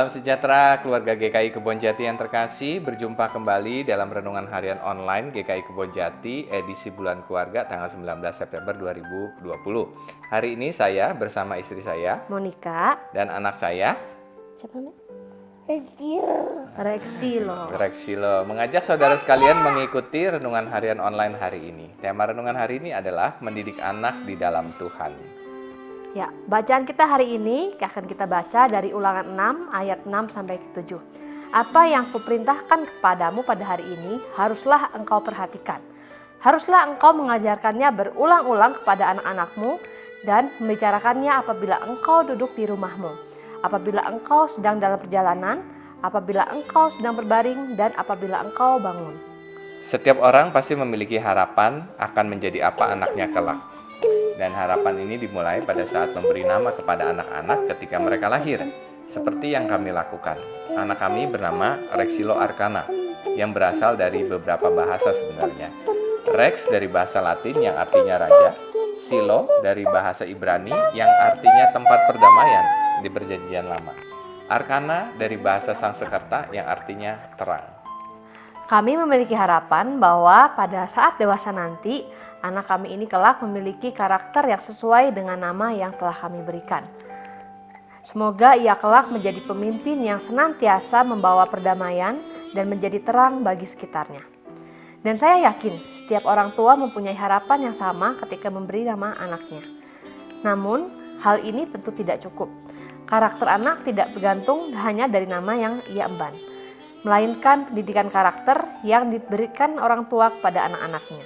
Salam sejahtera keluarga GKI Kebonjati yang terkasih. Berjumpa kembali dalam Renungan Harian Online GKI Kebonjati edisi bulan keluarga tanggal 19 September 2020. Hari ini saya bersama istri saya Monica dan anak saya siapa namanya? Rexilo mengajak saudara sekalian mengikuti Renungan Harian Online hari ini. Tema Renungan hari ini adalah mendidik anak di dalam Tuhan. Ya, bacaan kita hari ini akan kita baca dari Ulangan 6 ayat 6 sampai 7. Apa yang kuperintahkan kepadamu pada hari ini haruslah engkau perhatikan. Haruslah engkau mengajarkannya berulang-ulang kepada anak-anakmu dan membicarakannya apabila engkau duduk di rumahmu, apabila engkau sedang dalam perjalanan, apabila engkau sedang berbaring, dan apabila engkau bangun. Setiap orang pasti memiliki harapan akan menjadi apa anaknya kelak. Dan harapan ini dimulai pada saat memberi nama kepada anak-anak ketika mereka lahir, seperti yang kami lakukan. Anak kami bernama Rexilo Arcana, yang berasal dari beberapa bahasa sebenarnya. Rex dari bahasa Latin yang artinya raja, Silo dari bahasa Ibrani yang artinya tempat perdamaian di Perjanjian Lama, Arcana dari bahasa Sanskerta yang artinya terang. Kami memiliki harapan bahwa pada saat dewasa nanti, anak kami ini kelak memiliki karakter yang sesuai dengan nama yang telah kami berikan. Semoga ia kelak menjadi pemimpin yang senantiasa membawa perdamaian dan menjadi terang bagi sekitarnya. Dan saya yakin setiap orang tua mempunyai harapan yang sama ketika memberi nama anaknya. Namun, hal ini tentu tidak cukup. Karakter anak tidak bergantung hanya dari nama yang ia emban, melainkan pendidikan karakter yang diberikan orang tua kepada anak-anaknya.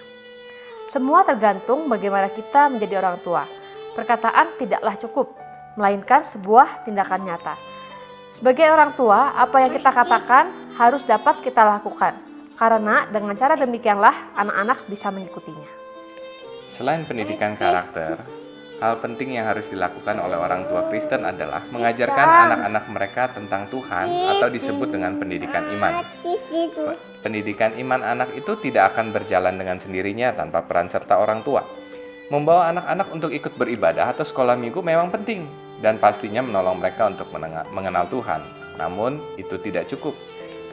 Semua tergantung bagaimana kita menjadi orang tua. Perkataan tidaklah cukup, melainkan sebuah tindakan nyata. Sebagai orang tua, apa yang kita katakan harus dapat kita lakukan, karena dengan cara demikianlah anak-anak bisa mengikutinya. Selain pendidikan karakter, hal penting yang harus dilakukan oleh orang tua Kristen adalah mengajarkan anak-anak mereka tentang Tuhan atau disebut dengan pendidikan iman. Pendidikan iman anak itu tidak akan berjalan dengan sendirinya tanpa peran serta orang tua. Membawa anak-anak untuk ikut beribadah atau sekolah minggu memang penting dan pastinya menolong mereka untuk mengenal Tuhan. Namun itu tidak cukup.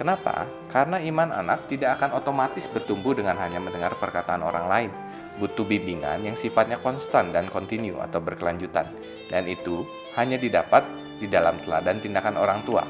Kenapa? Karena iman anak tidak akan otomatis bertumbuh dengan hanya mendengar perkataan orang lain. Butuh bimbingan yang sifatnya konstan dan kontinu atau berkelanjutan. Dan itu hanya didapat di dalam teladan tindakan orang tua.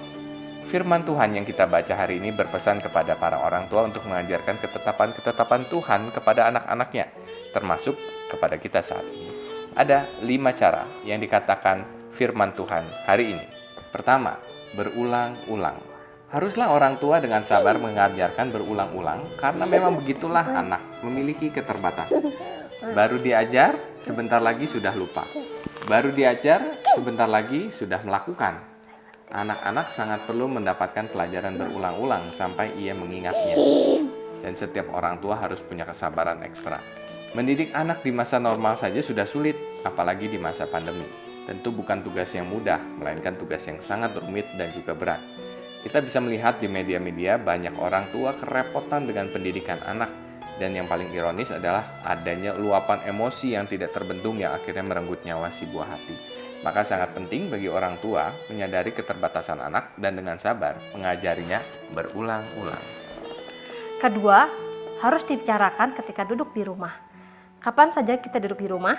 Firman Tuhan yang kita baca hari ini berpesan kepada para orang tua untuk mengajarkan ketetapan-ketetapan Tuhan kepada anak-anaknya, termasuk kepada kita saat ini. Ada 5 cara yang dikatakan firman Tuhan hari ini. Pertama, berulang-ulang. Haruslah orang tua dengan sabar mengajarkan berulang-ulang karena memang begitulah anak memiliki keterbatasan. Baru diajar, sebentar lagi sudah lupa. Baru diajar, sebentar lagi sudah melakukan. Anak-anak sangat perlu mendapatkan pelajaran berulang-ulang sampai ia mengingatnya. Dan setiap orang tua harus punya kesabaran ekstra. Mendidik anak di masa normal saja sudah sulit, apalagi di masa pandemi. Tentu bukan tugas yang mudah, melainkan tugas yang sangat rumit dan juga berat. Kita bisa melihat di media-media banyak orang tua kerepotan dengan pendidikan anak. Dan yang paling ironis adalah adanya luapan emosi yang tidak terbendung yang akhirnya merenggut nyawa si buah hati. Maka sangat penting bagi orang tua menyadari keterbatasan anak dan dengan sabar mengajarinya berulang-ulang. Kedua, harus dibicarakan ketika duduk di rumah. Kapan saja kita duduk di rumah?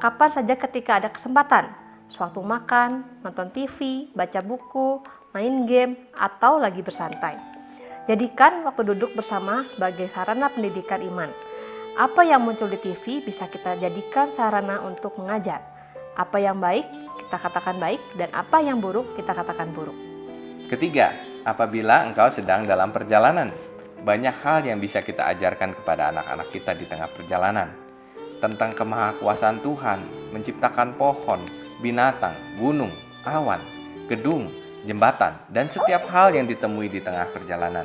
Kapan saja ketika ada kesempatan? Sewaktu makan, nonton TV, baca buku, main game, atau lagi bersantai. Jadikan waktu duduk bersama sebagai sarana pendidikan iman. Apa yang muncul di TV bisa kita jadikan sarana untuk mengajar. Apa yang baik, kita katakan baik, dan apa yang buruk, kita katakan buruk. Ketiga, apabila engkau sedang dalam perjalanan, banyak hal yang bisa kita ajarkan kepada anak-anak kita di tengah perjalanan. Tentang kemahakuasaan Tuhan, menciptakan pohon, binatang, gunung, awan, gedung, jembatan, dan setiap hal yang ditemui di tengah perjalanan.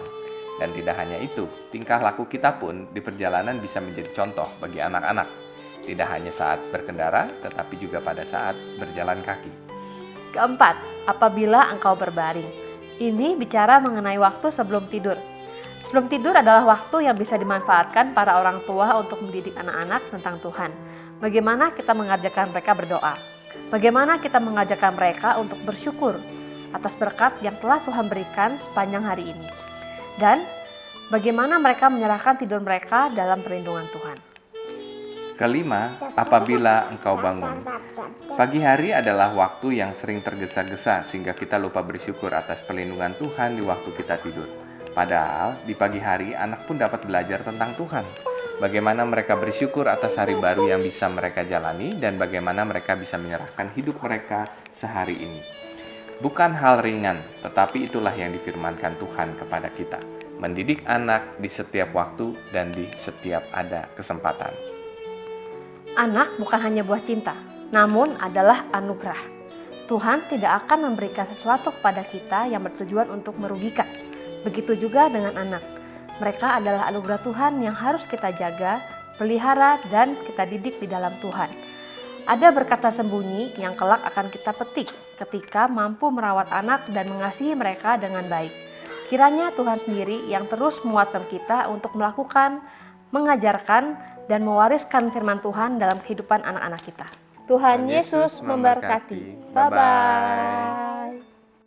Dan tidak hanya itu, tingkah laku kita pun di perjalanan bisa menjadi contoh bagi anak-anak. Tidak hanya saat berkendara, tetapi juga pada saat berjalan kaki. Keempat, apabila engkau berbaring. Ini bicara mengenai waktu sebelum tidur. Sebelum tidur adalah waktu yang bisa dimanfaatkan para orang tua untuk mendidik anak-anak tentang Tuhan. Bagaimana kita mengajarkan mereka berdoa. Bagaimana kita mengajarkan mereka untuk bersyukur. atas berkat yang telah Tuhan berikan sepanjang hari ini. Dan bagaimana mereka menyerahkan tidur mereka dalam perlindungan Tuhan. Kelima, apabila engkau bangun. Pagi hari adalah waktu yang sering tergesa-gesa sehingga kita lupa bersyukur atas perlindungan Tuhan di waktu kita tidur. Padahal di pagi hari anak pun dapat belajar tentang Tuhan. Bagaimana mereka bersyukur atas hari baru yang bisa mereka jalani dan bagaimana mereka bisa menyerahkan hidup mereka sehari ini. Bukan hal ringan, tetapi itulah yang difirmankan Tuhan kepada kita. Mendidik anak di setiap waktu dan di setiap ada kesempatan. Anak bukan hanya buah cinta, namun adalah anugerah. Tuhan tidak akan memberikan sesuatu kepada kita yang bertujuan untuk merugikan. Begitu juga dengan anak. Mereka adalah anugerah Tuhan yang harus kita jaga, pelihara, dan kita didik di dalam Tuhan. Ada berkat tersembunyi yang kelak akan kita petik ketika mampu merawat anak dan mengasihi mereka dengan baik. Kiranya Tuhan sendiri yang terus menguatkan kita untuk melakukan, mengajarkan, dan mewariskan firman Tuhan dalam kehidupan anak-anak kita. Tuhan Yesus memberkati. Bye-bye.